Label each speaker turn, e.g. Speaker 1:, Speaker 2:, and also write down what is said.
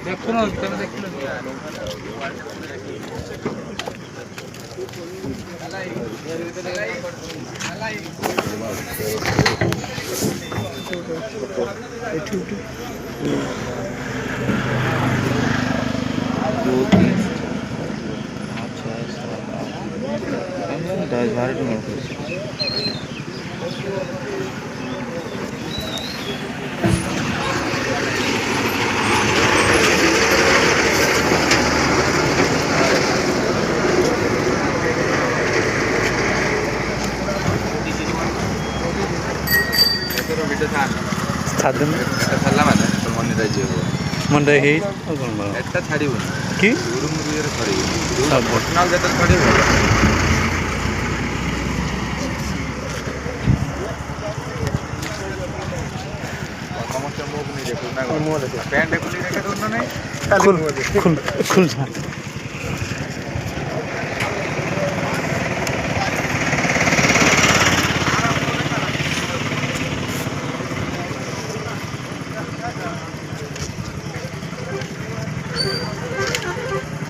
Speaker 1: ଦେଖୁନ ତମେ ଦେଖିଲ मंडे एटा छाड़ी कि पर्सनल जेटा छाड़ी समस्त मुख नहीं देखो ना पैंट देखो नहीं खुल खुल